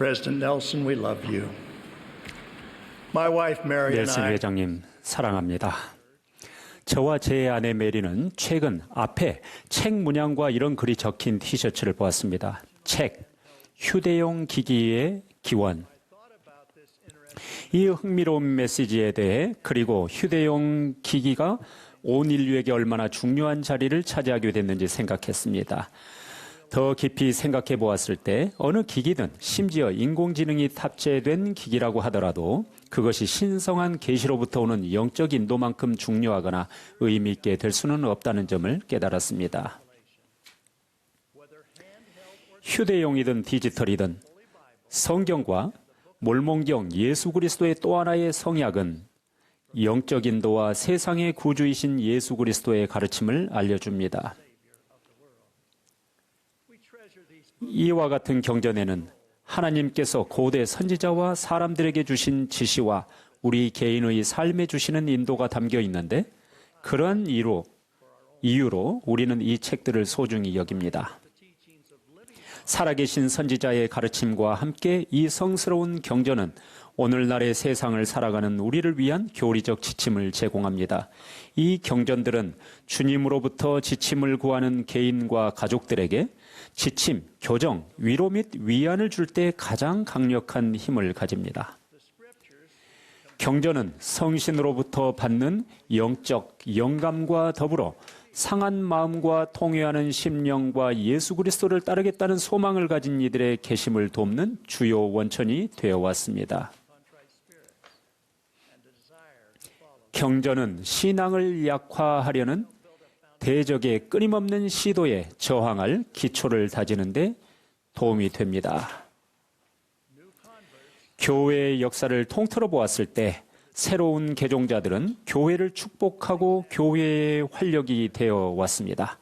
President Nelson, we love you. My wife Mary and 넬슨 I 회장님 사랑합니다. 저와 제 아내 메리는 최근 앞에 책 문양과 이런 글이 적힌 티셔츠를 보았습니다. 책, 휴대용 기기의 기원. 이 흥미로운 메시지에 대해 그리고 휴대용 기기가 온 인류에게 얼마나 중요한 자리를 차지하게 됐는지 생각했습니다. 더 깊이 생각해 보았을 때 어느 기기든 심지어 인공지능이 탑재된 기기라고 하더라도 그것이 신성한 계시로부터 오는 영적 인도만큼 중요하거나 의미 있게 될 수는 없다는 점을 깨달았습니다. 휴대용이든 디지털이든 성경과 몰몬경 예수 그리스도의 또 하나의 성약은 영적 인도와 세상의 구주이신 예수 그리스도의 가르침을 알려줍니다. 이와 같은 경전에는 하나님께서 고대 선지자와 사람들에게 주신 지시와 우리 개인의 삶에 주시는 인도가 담겨 있는데 그러한 이유로 우리는 이 책들을 소중히 여깁니다. 살아계신 선지자의 가르침과 함께 이 성스러운 경전은 오늘날의 세상을 살아가는 우리를 위한 교리적 지침을 제공합니다. 이 경전들은 주님으로부터 지침을 구하는 개인과 가족들에게 지침, 교정, 위로 및 위안을 줄 때 가장 강력한 힘을 가집니다. 경전은 성신으로부터 받는 영적 영감과 더불어 상한 마음과 통회하는 심령과 예수 그리스도를 따르겠다는 소망을 가진 이들의 계심을 돕는 주요 원천이 되어 왔습니다. 경전은 신앙을 약화하려는 대적의 끊임없는 시도에 저항할 기초를 다지는 데 도움이 됩니다. 교회의 역사를 통틀어 보았을 때 새로운 개종자들은 교회를 축복하고 교회의 활력이 되어 왔습니다.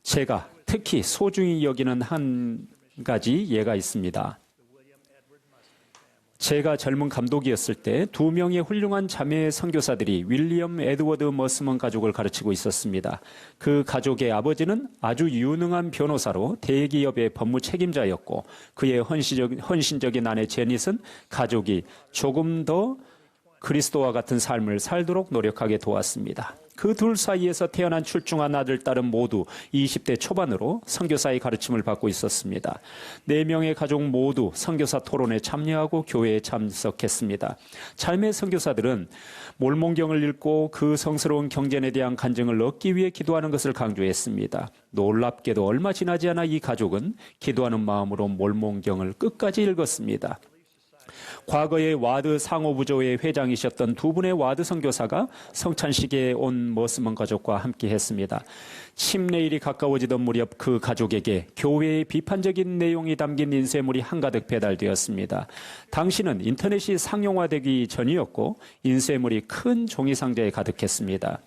제가 특히 소중히 여기는 한 가지 예가 있습니다. 제가 젊은 감독이었을 때 2명의 훌륭한 자매 선교사들이 윌리엄 에드워드 머스먼 가족을 가르치고 있었습니다. 그 가족의 아버지는 아주 유능한 변호사로 대기업의 법무 책임자였고 그의 헌신적인 아내 제닛은 가족이 조금 더 그리스도와 같은 삶을 살도록 노력하게 도왔습니다. 그 둘 사이에서 태어난 출중한 아들, 딸은 모두 20대 초반으로 선교사의 가르침을 받고 있었습니다. 4명의 가족 모두 선교사 토론에 참여하고 교회에 참석했습니다. 자매 선교사들은 몰몬경을 읽고 그 성스러운 경전에 대한 간증을 얻기 위해 기도하는 것을 강조했습니다. 놀랍게도 얼마 지나지 않아 이 가족은 기도하는 마음으로 몰몬경을 끝까지 읽었습니다. 과거에 와드 상호부조의 회장이셨던 2분의 와드 선교사가 성찬식에 온 머스먼 가족과 함께 했습니다. 침례일이 가까워지던 무렵 그 가족에게 교회의 비판적인 내용이 담긴 인쇄물이 한가득 배달되었습니다. 당시는 인터넷이 상용화되기 전이었고 인쇄물이 큰 종이 상자에 가득했습니다.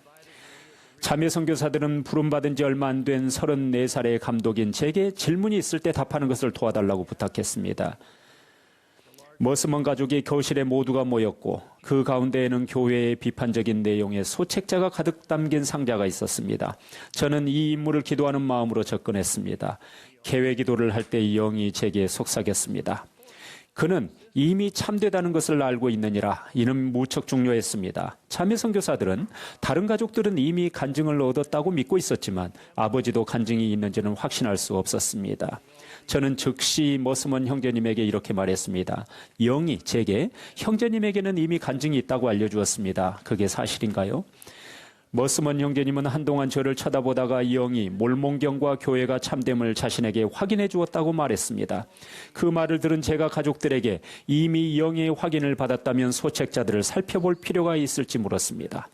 자매 선교사들은 부름받은 지 얼마 안 된 34살의 감독인 제게 질문이 있을 때 답하는 것을 도와달라고 부탁했습니다. 머스먼 가족이 교실에 모두가 모였고 그 가운데에는 교회의 비판적인 내용의 소책자가 가득 담긴 상자가 있었습니다. 저는 이 인물을 기도하는 마음으로 접근했습니다. 개회 기도를 할 때 영이 제게 속삭였습니다. 그는 이미 참되다는 것을 알고 있느니라. 이는 무척 중요했습니다. 자매 선교사들은 다른 가족들은 이미 간증을 얻었다고 믿고 있었지만 아버지도 간증이 있는지는 확신할 수 없었습니다. 저는 즉시 머스먼 형제님에게 이렇게 말했습니다. 영이 제게 형제님에게는 이미 간증이 있다고 알려주었습니다. 그게 사실인가요? 머스먼 형제님은 한동안 저를 쳐다보다가 영이 몰몬경과 교회가 참됨을 자신에게 확인해 주었다고 말했습니다. 그 말을 들은 제가 가족들에게 이미 영의 확인을 받았다면 소책자들을 살펴볼 필요가 있을지 물었습니다.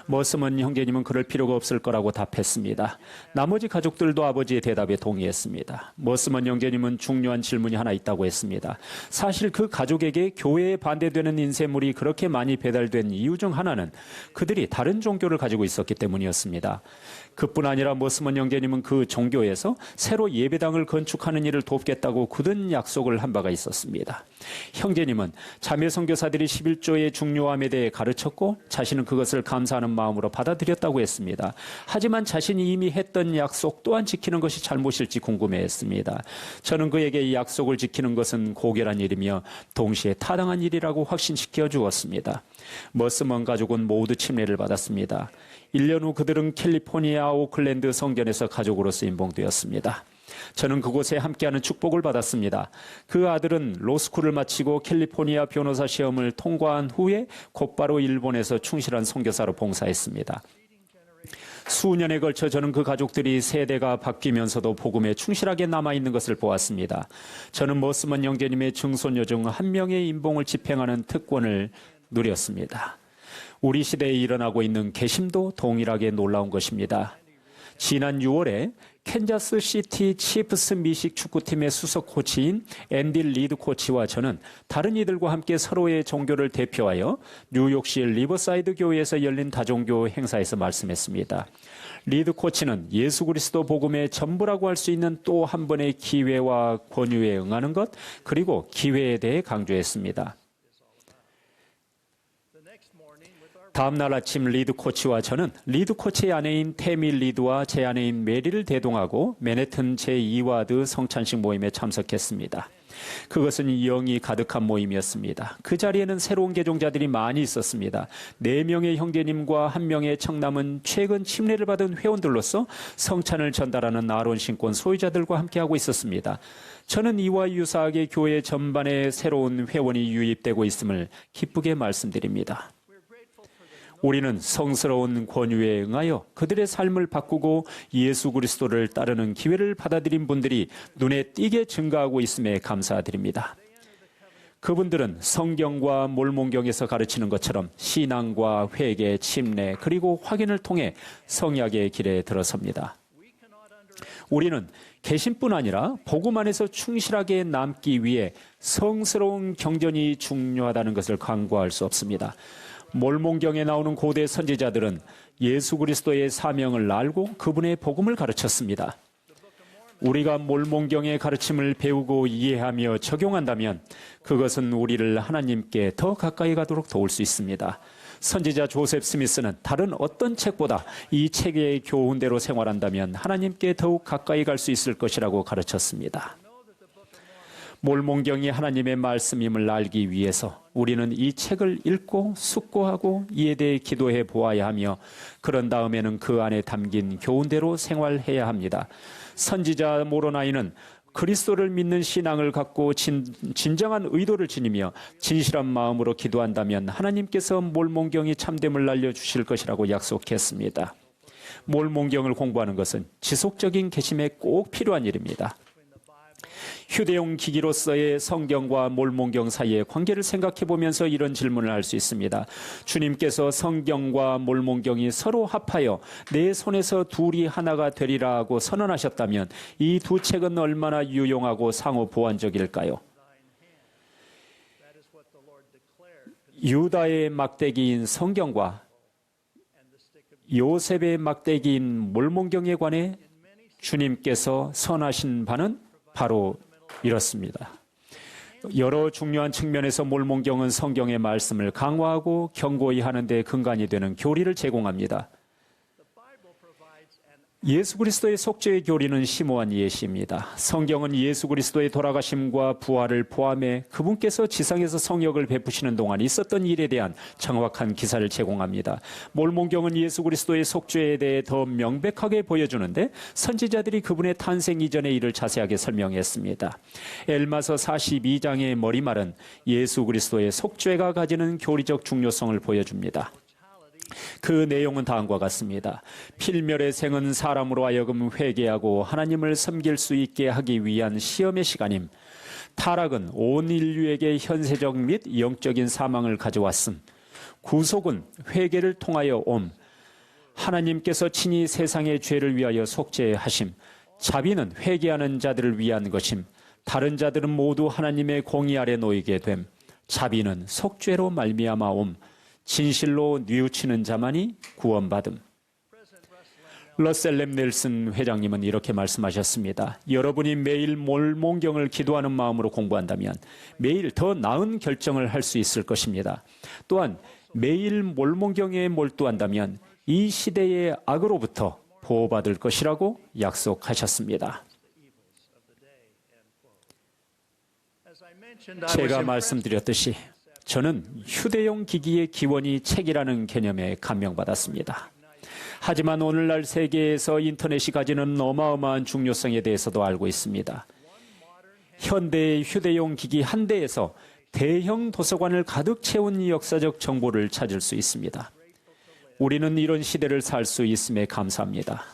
머스먼 형제님은 그럴 필요가 없을 거라고 답했습니다. 나머지 가족들도 아버지의 대답에 동의했습니다. 머스먼 형제님은 중요한 질문이 하나 있다고 했습니다. 사실 그 가족에게 교회에 반대되는 인쇄물이 그렇게 많이 배달된 이유 중 하나는 그들이 다른 종교를 가지고 있었기 때문이었습니다. 그뿐 아니라 머스먼 형제님은 그 종교에서 새로 예배당을 건축하는 일을 돕겠다고 굳은 약속을 한 바가 있었습니다. 형제님은 자매 선교사들이 11조의 중요함에 대해 가르쳤고 자신은 그것을 감사하는 마음으로 받아들였다고 했습니다. 하지만 자신이 이미 했던 약속 또한 지키는 것이 잘못일지 궁금해했습니다. 저는 그에게 이 약속을 지키는 것은 고결한 일이며 동시에 타당한 일이라고 확신시켜 주었습니다. 머스먼 가족은 모두 침례를 받았습니다. 1년 후 그들은 캘리포니아 오클랜드 성전에서 가족으로서 임봉되었습니다. 저는 그곳에 함께하는 축복을 받았습니다. 그 아들은 로스쿨을 마치고 캘리포니아 변호사 시험을 통과한 후에 곧바로 일본에서 충실한 선교사로 봉사했습니다. 수년에 걸쳐 저는 그 가족들이 세대가 바뀌면서도 복음에 충실하게 남아있는 것을 보았습니다. 저는 머스먼 형제님의 증손녀 중 한 명의 임봉을 집행하는 특권을 누렸습니다. 우리 시대에 일어나고 있는 개심도 동일하게 놀라운 것입니다. 지난 6월에 캔자스 시티 치프스 미식 축구팀의 수석 코치인 앤디 리드 코치와 저는 다른 이들과 함께 서로의 종교를 대표하여 뉴욕시 리버사이드 교회에서 열린 다종교 행사에서 말씀했습니다. 리드 코치는 예수 그리스도 복음의 전부라고 할 수 있는 또 한 번의 기회와 권유에 응하는 것, 그리고 기회에 대해 강조했습니다. 다음 날 아침 리드 코치와 저는 리드 코치의 아내인 태미 리드와 제 아내인 메리를 대동하고 맨해튼 제2와드 성찬식 모임에 참석했습니다. 그것은 영이 가득한 모임이었습니다. 그 자리에는 새로운 개종자들이 많이 있었습니다. 4명의 형제님과 1명의 청남은 최근 침례를 받은 회원들로서 성찬을 전달하는 아론 신권 소유자들과 함께하고 있었습니다. 저는 이와 유사하게 교회 전반에 새로운 회원이 유입되고 있음을 기쁘게 말씀드립니다. 우리는 성스러운 권유에 응하여 그들의 삶을 바꾸고 예수 그리스도를 따르는 기회를 받아들인 분들이 눈에 띄게 증가하고 있음에 감사드립니다. 그분들은 성경과 몰몬경에서 가르치는 것처럼 신앙과 회개, 침례, 그리고 확인을 통해 성약의 길에 들어섭니다. 우리는 개신뿐 아니라 복음 안에서 충실하게 남기 위해 성스러운 경전이 중요하다는 것을 간과할 수 없습니다. 몰몬경에 나오는 고대 선지자들은 예수 그리스도의 사명을 알고 그분의 복음을 가르쳤습니다. 우리가 몰몬경의 가르침을 배우고 이해하며 적용한다면 그것은 우리를 하나님께 더 가까이 가도록 도울 수 있습니다. 선지자 조셉 스미스는 다른 어떤 책보다 이 책의 교훈대로 생활한다면 하나님께 더욱 가까이 갈 수 있을 것이라고 가르쳤습니다. 몰몬경이 하나님의 말씀임을 알기 위해서 우리는 이 책을 읽고 숙고하고 이에 대해 기도해 보아야 하며 그런 다음에는 그 안에 담긴 교훈대로 생활해야 합니다. 선지자 모로나이는 그리스도를 믿는 신앙을 갖고 진정한 의도를 지니며 진실한 마음으로 기도한다면 하나님께서 몰몬경이 참됨을 알려주실 것이라고 약속했습니다. 몰몬경을 공부하는 것은 지속적인 개심에 꼭 필요한 일입니다. 휴대용 기기로서의 성경과 몰몬경 사이의 관계를 생각해 보면서 이런 질문을 할 수 있습니다. 주님께서 성경과 몰몬경이 서로 합하여 내 손에서 둘이 하나가 되리라 하고 선언하셨다면 이 두 책은 얼마나 유용하고 상호 보완적일까요? 유다의 막대기인 성경과 요셉의 막대기인 몰몬경에 관해 주님께서 선하신 바는 바로 이렇습니다. 여러 중요한 측면에서 몰몬경은 성경의 말씀을 강화하고 견고히 하는 데 근간이 되는 교리를 제공합니다. 예수 그리스도의 속죄의 교리는 심오한 예시입니다. 성경은 예수 그리스도의 돌아가심과 부활을 포함해 그분께서 지상에서 성역을 베푸시는 동안 있었던 일에 대한 정확한 기사를 제공합니다. 몰몬경은 예수 그리스도의 속죄에 대해 더 명백하게 보여주는데 선지자들이 그분의 탄생 이전의 일을 자세하게 설명했습니다. 엘마서 42장의 머리말은 예수 그리스도의 속죄가 가지는 교리적 중요성을 보여줍니다. 그 내용은 다음과 같습니다. 필멸의 생은 사람으로 하여금 회개하고 하나님을 섬길 수 있게 하기 위한 시험의 시간임. 타락은 온 인류에게 현세적 및 영적인 사망을 가져왔음. 구속은 회개를 통하여 옴. 하나님께서 친히 세상의 죄를 위하여 속죄하심. 자비는 회개하는 자들을 위한 것임. 다른 자들은 모두 하나님의 공의 아래 놓이게 됨. 자비는 속죄로 말미암아 옴. 진실로 뉘우치는 자만이 구원받음. 러셀 렘 넬슨 회장님은 이렇게 말씀하셨습니다. 여러분이 매일 몰몬경을 기도하는 마음으로 공부한다면 매일 더 나은 결정을 할 수 있을 것입니다. 또한 매일 몰몬경에 몰두한다면 이 시대의 악으로부터 보호받을 것이라고 약속하셨습니다. 제가 말씀드렸듯이 저는 휴대용 기기의 기원이 책이라는 개념에 감명받았습니다. 하지만 오늘날 세계에서 인터넷이 가지는 어마어마한 중요성에 대해서도 알고 있습니다. 현대의 휴대용 기기 한 대에서 대형 도서관을 가득 채운 역사적 정보를 찾을 수 있습니다. 우리는 이런 시대를 살 수 있음에 감사합니다.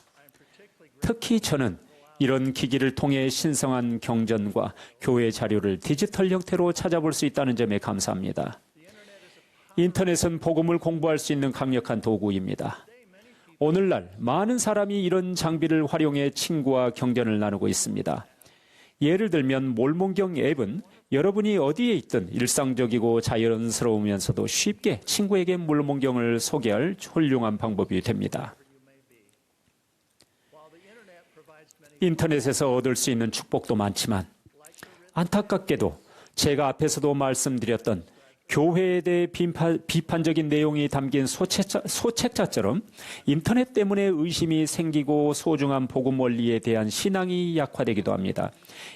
특히 저는 이런 기기를 통해 신성한 경전과 교회 자료를 디지털 형태로 찾아볼 수 있다는 점에 감사합니다. 인터넷은 복음을 공부할 수 있는 강력한 도구입니다. 오늘날 많은 사람이 이런 장비를 활용해 친구와 경전을 나누고 있습니다. 예를 들면 몰몬경 앱은 여러분이 어디에 있든 일상적이고 자연스러우면서도 쉽게 친구에게 몰몬경을 소개할 훌륭한 방법이 됩니다. 인터넷에서 얻을 수 있는 축복도 많지만 안타깝게도 제가 앞에서도 말씀드렸던 교회에 대해 비판적인 내용이 담긴 소책자처럼 인터넷 때문에 의심이 생기고 소중한 복음 원리에 대한 신앙이 약화되기도 합니다.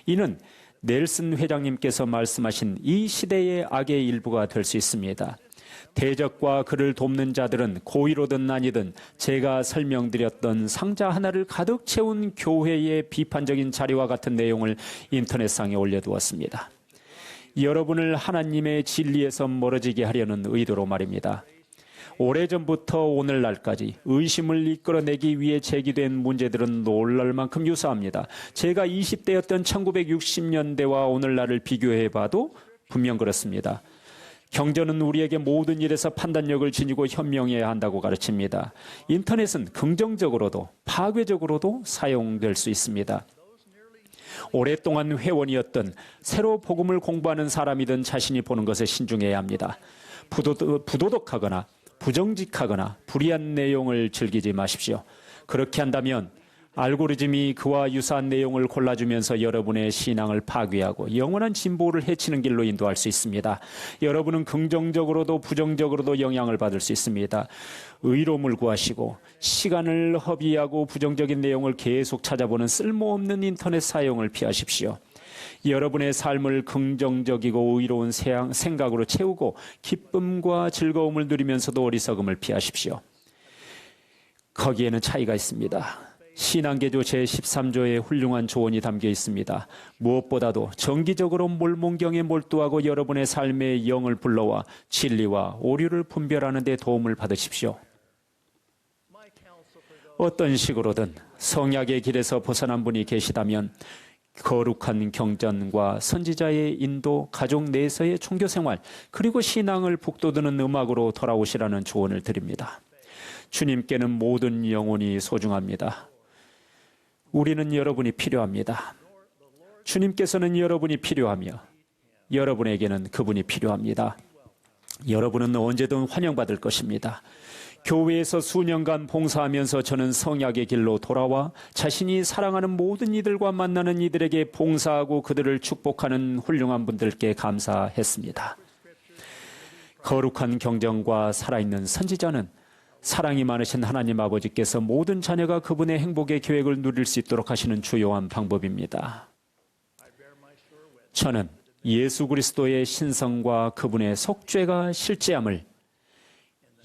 이는 넬슨 회장님께서 말씀하신 이 시대의 악의 일부가 될 수 있습니다. 대적과 그를 돕는 자들은 고의로든 아니든 제가 설명드렸던 상자 하나를 가득 채운 교회의 비판적인 자료와 같은 내용을 인터넷상에 올려두었습니다. 여러분을 하나님의 진리에서 멀어지게 하려는 의도로 말입니다. 오래전부터 오늘날까지 의심을 이끌어내기 위해 제기된 문제들은 놀랄 만큼 유사합니다. 제가 20대였던 1960년대와 오늘날을 비교해봐도 분명 그렇습니다. 경전은 우리에게 모든 일에서 판단력을 지니고 현명해야 한다고 가르칩니다. 인터넷은 긍정적으로도 파괴적으로도 사용될 수 있습니다. 오랫동안 회원이었던 새로 복음을 공부하는 사람이든 자신이 보는 것에 신중해야 합니다. 부도덕하거나 부정직하거나 불의한 내용을 즐기지 마십시오. 그렇게 한다면 알고리즘이 그와 유사한 내용을 골라주면서 여러분의 신앙을 파괴하고 영원한 진보를 해치는 길로 인도할 수 있습니다. 여러분은 긍정적으로도 부정적으로도 영향을 받을 수 있습니다. 의로움을 구하시고 시간을 허비하고 부정적인 내용을 계속 찾아보는 쓸모없는 인터넷 사용을 피하십시오. 여러분의 삶을 긍정적이고 의로운 생각으로 채우고 기쁨과 즐거움을 누리면서도 어리석음을 피하십시오. 거기에는 차이가 있습니다. 신앙계조 제13조에 훌륭한 조언이 담겨 있습니다. 무엇보다도 정기적으로 몰몬경에 몰두하고 여러분의 삶의 영을 불러와 진리와 오류를 분별하는 데 도움을 받으십시오. 어떤 식으로든 성약의 길에서 벗어난 분이 계시다면 거룩한 경전과 선지자의 인도, 가족 내에서의 종교생활, 그리고 신앙을 북돋우는 음악으로 돌아오시라는 조언을 드립니다. 주님께는 모든 영혼이 소중합니다. 우리는 여러분이 필요합니다. 주님께서는 여러분이 필요하며 여러분에게는 그분이 필요합니다. 여러분은 언제든 환영받을 것입니다. 교회에서 수년간 봉사하면서 저는 성약의 길로 돌아와 자신이 사랑하는 모든 이들과 만나는 이들에게 봉사하고 그들을 축복하는 훌륭한 분들께 감사했습니다. 거룩한 경전과 살아있는 선지자는 사랑이 많으신 하나님 아버지께서 모든 자녀가 그분의 행복의 계획을 누릴 수 있도록 하시는 주요한 방법입니다. 저는 예수 그리스도의 신성과 그분의 속죄가 실제함을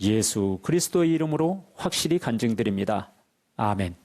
예수 그리스도의 이름으로 확실히 간증드립니다. 아멘.